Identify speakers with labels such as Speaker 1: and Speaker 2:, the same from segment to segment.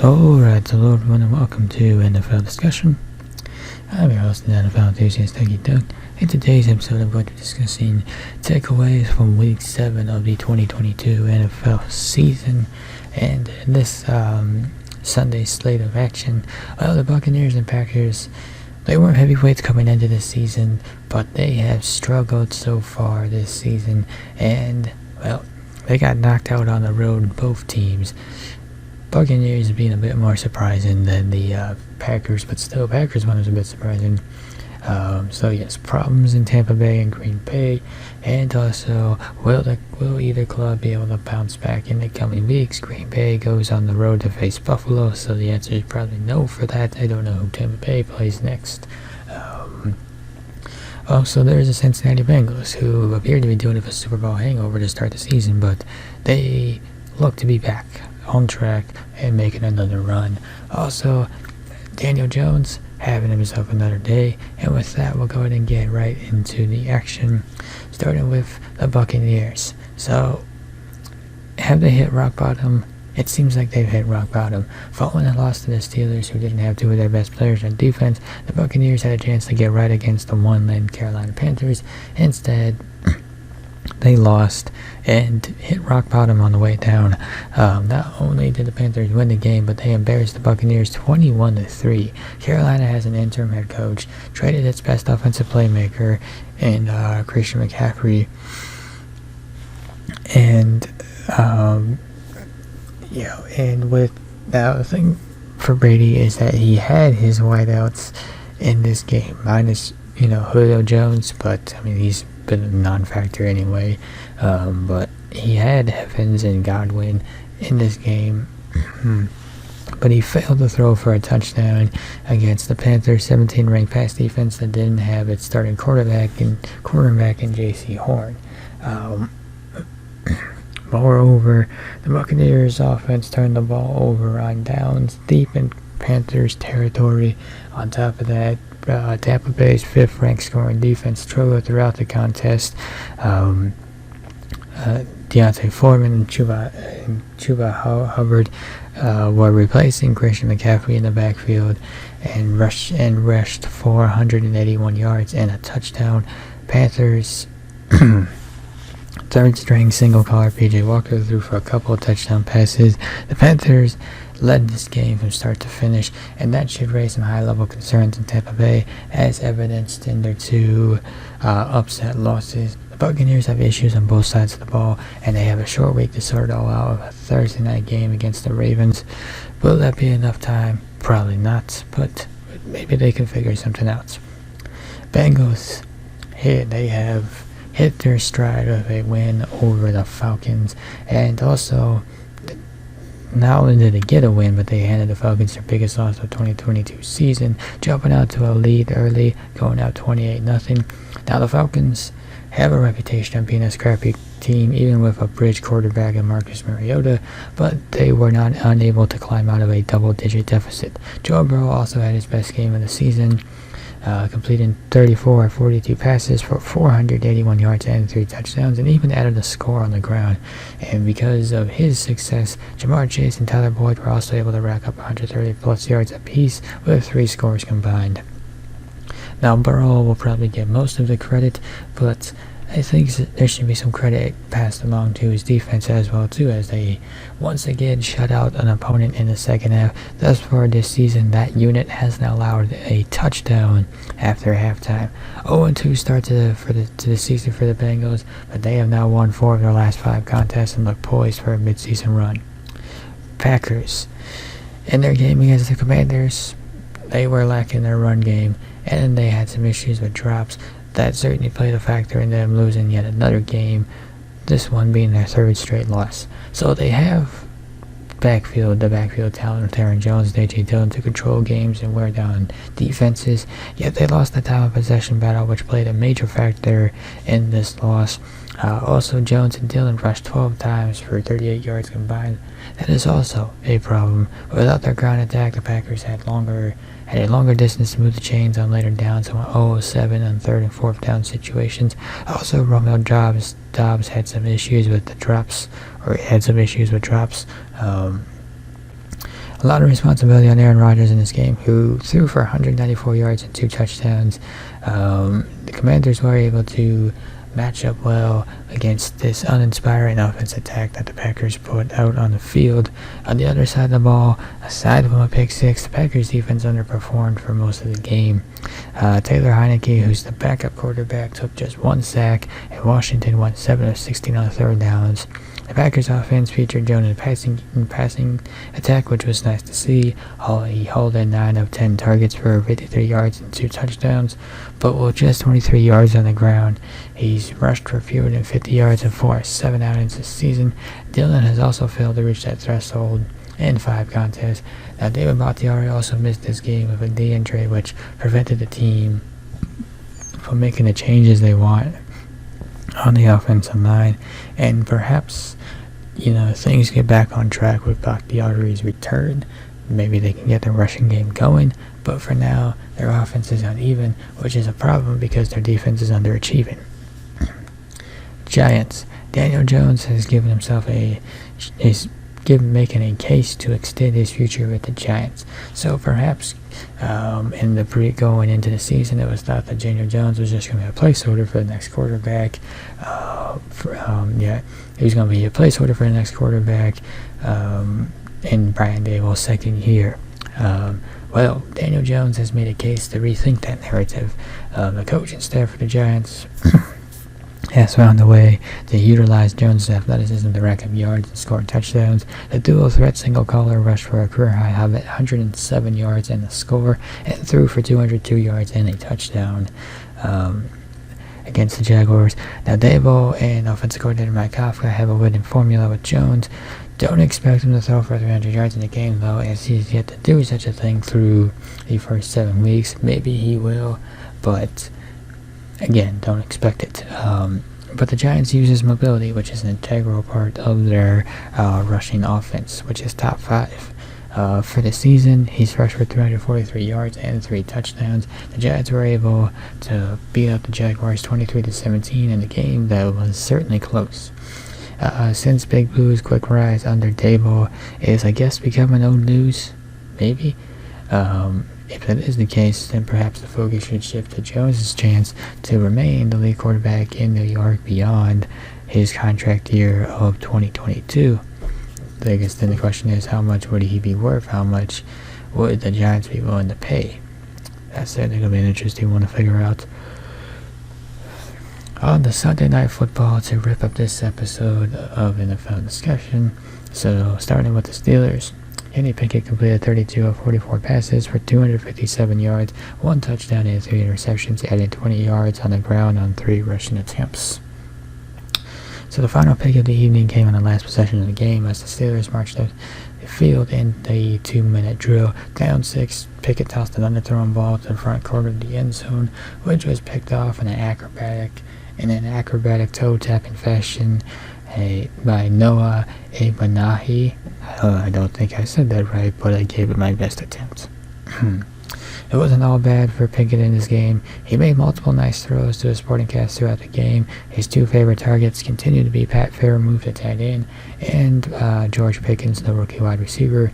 Speaker 1: Alright, hello everyone and welcome to NFL Discussion. I'm your host, the NFL enthusiast, Dougie Doug. In today's episode, I'm going to be discussing takeaways from Week 7 of the 2022 NFL season. And in this Sunday slate of action, well, the Buccaneers and Packers, they weren't heavyweights coming into this season, but they have struggled so far this season. And, well, they got knocked out on the road, both teams. Buccaneers being a bit more surprising than the Packers, but still, Packers one was a bit surprising. So yes, problems in Tampa Bay and Green Bay, and also will either club be able to bounce back in the coming weeks? Green Bay goes on the road to face Buffalo, so the answer is probably no for that. I don't know who Tampa Bay plays next. Also, there's the Cincinnati Bengals, who appear to be doing a Super Bowl hangover to start the season, but they look to be back on track and making another run. Also, Daniel Jones having himself another day, and with that, we'll go ahead and get right into the action, starting with the Buccaneers. So, have they hit rock bottom? It seems like they've hit rock bottom. Following a loss to the Steelers, who didn't have two of their best players on defense, the Buccaneers had a chance to get right against the one-led Carolina Panthers. Instead, they lost and hit rock bottom on the way down. Not only did the Panthers win the game, but they embarrassed the Buccaneers 21-3. Carolina has an interim head coach, traded its best offensive playmaker in Christian McCaffrey, and and with the thing for Brady is that he had his wideouts in this game, minus Julio Jones, but I mean he's been a non-factor anyway. But he had Evans and Godwin in this game, but he failed to throw for a touchdown against the Panthers 17 ranked pass defense that didn't have its starting quarterback in J.C. Horn. Moreover, the Buccaneers offense turned the ball over on downs deep in Panthers territory. On top of that, Tampa Bay's 5th ranked scoring defense struggled throughout the contest. Deontay Foreman and Chuba Hubbard were replacing Christian McCaffrey in the backfield and rushed 481 yards and a touchdown. Panthers third string single caller PJ Walker threw for a couple of touchdown passes. The Panthers led this game from start to finish, and that should raise some high-level concerns in Tampa Bay, as evidenced in their two upset losses. The Buccaneers have issues on both sides of the ball, and they have a short week to sort it all out of a Thursday night game against the Ravens. Will that be enough time? Probably not, but maybe they can figure something out. Bengals, they have hit their stride of a win over the Falcons, and also not only did they get a win, but they handed the Falcons their biggest loss of the 2022 season, jumping out to a lead early, going out 28-0. Now the Falcons have a reputation of being a scrappy team, even with a bridge quarterback in Marcus Mariota, but they were not unable to climb out of a double-digit deficit. Joe Burrow also had his best game of the season, completing 34 of 42 passes for 481 yards and 3 touchdowns, and even added a score on the ground. And because of his success, Jamar Chase and Tyler Boyd were also able to rack up 130 plus yards apiece with 3 scores combined. Now Burrow will probably get most of the credit, but I think there should be some credit passed along to his defense as well too, as they once again shut out an opponent in the second half. Thus far this season, that unit hasn't allowed a touchdown after halftime. 0-2 start to the season for the Bengals, but they have now won 4 of their last 5 contests and look poised for a midseason run. Packers, in their game against the Commanders, they were lacking their run game, and they had some issues with drops. That certainly played a factor in them losing yet another game, this one being their 3rd straight loss. So they have the backfield talent of Aaron Jones and A.J. Dillon to control games and wear down defenses, yet they lost the time of possession battle, which played a major factor in this loss. Also, Jones and Dillon rushed 12 times for 38 yards combined. That is also a problem. Without their ground attack, the Packers had a longer distance to move the chains on later downs and went 0-7 on 3rd and 4th down situations. Also, Romeo Dobbs had some issues with the drops, A lot of responsibility on Aaron Rodgers in this game, who threw for 194 yards and 2 touchdowns. The Commanders were able to match up well against this uninspiring offense attack that the Packers put out on the field. On the other side of the ball, aside from a pick six, the Packers defense underperformed for most of the game. Taylor Heineke, who's the backup quarterback, took just 1 sack, and Washington went 7 of 16 on third downs. The Packers offense featured Jones in passing attack, which was nice to see. He hauled in 9 of 10 targets for 53 yards and 2 touchdowns, but with just 23 yards on the ground, he's rushed for fewer than 50 yards in 4 7 outings this season. Dillon has also failed to reach that threshold in 5 contests. Now, David Bakhtiari also missed this game with a knee injury, which prevented the team from making the changes they want on the offensive line, and perhaps things get back on track with Bakhtiari's return. Maybe they can get their rushing game going, but for now their offense is uneven, which is a problem because their defense is underachieving. Giants. Daniel Jones has given himself making a case to extend his future with the Giants. So perhaps going into the season, it was thought that Daniel Jones was just going to be a placeholder for the next quarterback. He was going to be a placeholder for the next quarterback in Brian Daboll's second year. Well, Daniel Jones has made a case to rethink that narrative. The coaching staff for the Giants has found a way to utilize Jones' athleticism to rack up yards and score touchdowns. The dual-threat single-collar rushed for a career-high 107 yards and a score, and threw for 202 yards and a touchdown against the Jaguars. Now, Daboll and offensive coordinator Mike Kafka have a winning formula with Jones. Don't expect him to throw for 300 yards in the game, though, as he's yet to do such a thing through the first 7 weeks. Maybe he will, but again, don't expect it. But the Giants use his mobility, which is an integral part of their rushing offense, which is top 5. For the season, he's rushed for 343 yards and 3 touchdowns. The Giants were able to beat up the Jaguars 23-17 in a game that was certainly close. Since Big Blue's quick rise under Daboll is, I guess, becoming old news, maybe. If that is the case, then perhaps the focus should shift to Jones' chance to remain the lead quarterback in New York beyond his contract year of 2022. I guess then the question is, how much would he be worth? How much would the Giants be willing to pay? That's certainly going to be an interesting one to figure out. On the Sunday Night Football to wrap up this episode of NFL Discussion. So, starting with the Steelers. Kenny Pickett completed 32 of 44 passes for 257 yards, 1 touchdown and 3 interceptions, adding 20 yards on the ground on 3 rushing attempts. So the final pick of the evening came on the last possession of the game as the Steelers marched up the field in the 2-minute drill. Down 6, Pickett tossed an underthrown ball to the front corner of the end zone, which was picked off in an acrobatic toe-tapping fashion by Noah Abanahi. I don't think I said that right, but I gave it my best attempt. It wasn't all bad for Pickett in this game. He made multiple nice throws to his supporting cast throughout the game. His 2 favorite targets continued to be Pat Fairmouth, the tight end, and George Pickens, the rookie wide receiver,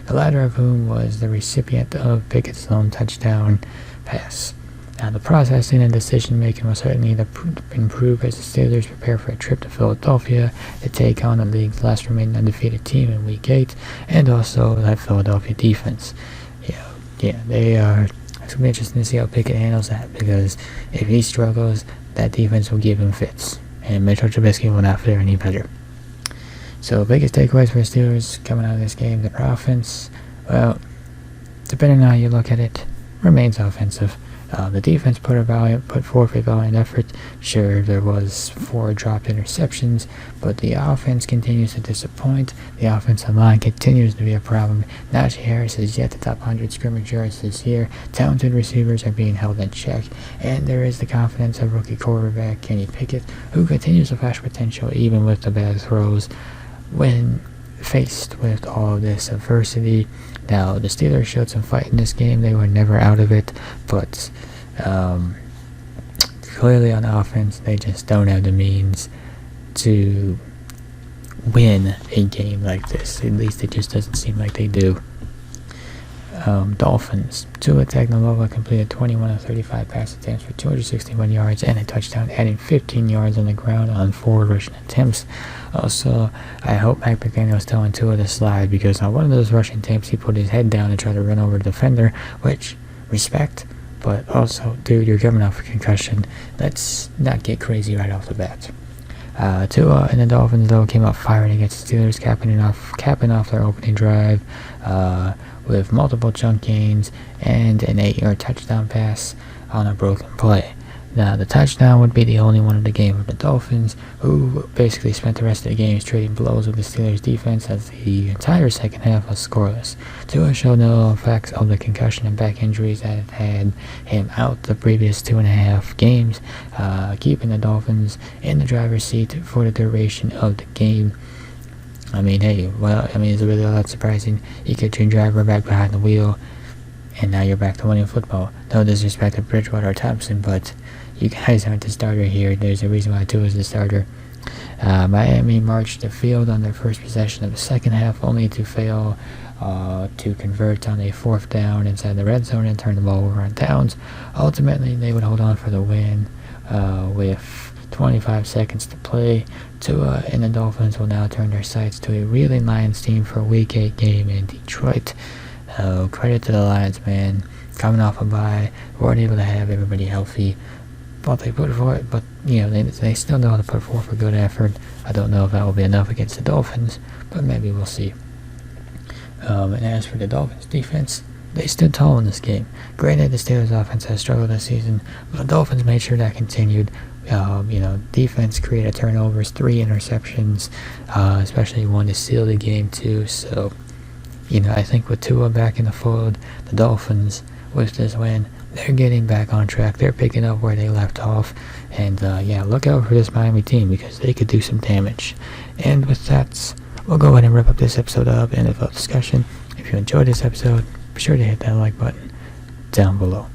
Speaker 1: the latter of whom was the recipient of Pickett's lone touchdown pass. Now, the processing and decision-making will certainly improve as the Steelers prepare for a trip to Philadelphia to take on the league's last remaining undefeated team in Week 8, and also that Philadelphia defense. It's going to be interesting to see how Pickett handles that, because if he struggles, that defense will give him fits, and Mitchell Trubisky will not fare any better. So, biggest takeaways for the Steelers coming out of this game: their offense, well, depending on how you look at it, remains offensive. The defense put forth a valiant effort. Sure, there was 4 dropped interceptions, but the offense continues to disappoint. The offensive line continues to be a problem. Najee Harris is yet to top 100 scrimmage yards this year. Talented receivers are being held in check, and there is the confidence of rookie quarterback Kenny Pickett, who continues to flash potential even with the bad throws when faced with all of this adversity. Now, the Steelers showed some fight in this game. They were never out of it, but clearly on offense, they just don't have the means to win a game like this. At least it just doesn't seem like they do. Dolphins. Tua Tagovailoa completed 21 of 35 pass attempts for 261 yards and a touchdown, adding 15 yards on the ground on 4 rushing attempts. Also, I hope Mike McDaniel's telling Tua to slide, because on one of those rushing attempts, he put his head down and tried to run over the defender, which, respect, but also, dude, you're coming off a concussion. Let's not get crazy right off the bat. Tua and the Dolphins, though, came out firing against the Steelers, capping off their opening drive with multiple chunk gains and an 8-yard touchdown pass on a broken play. Now, the touchdown would be the only one of the game for the Dolphins, who basically spent the rest of the game trading blows with the Steelers' defense as the entire second half was scoreless. Tua showed no effects of the concussion and back injuries that had him out the previous 2.5 games, keeping the Dolphins in the driver's seat for the duration of the game. I mean, hey, is it really all that surprising? You get your driver back behind the wheel, and now you're back to winning football. No disrespect to Bridgewater or Thompson, but you guys aren't the starter here. There's a reason why Tua is the starter. Miami marched the field on their first possession of the second half, only to fail to convert on a 4th down inside the red zone and turn the ball over on downs. Ultimately, they would hold on for the win with 25 seconds to play. Tua and the Dolphins will now turn their sights to a reeling Lions team for a Week 8 game in Detroit. Credit to the Lions, man. Coming off a bye, weren't able to have everybody healthy, but they put forth. But they still know how to put forth a good effort. I don't know if that will be enough against the Dolphins, but maybe we'll see. And as for the Dolphins' defense, they stood tall in this game. Granted, the Steelers' offense has struggled this season, but the Dolphins made sure that continued. Defense created turnovers, 3 interceptions, especially one to seal the game too. So, I think with Tua back in the fold, the Dolphins, with this win, they're getting back on track. They're picking up where they left off. And, look out for this Miami team, because they could do some damage. And with that, we'll go ahead and wrap up this episode of NFL Discussion. If you enjoyed this episode, be sure to hit that like button down below.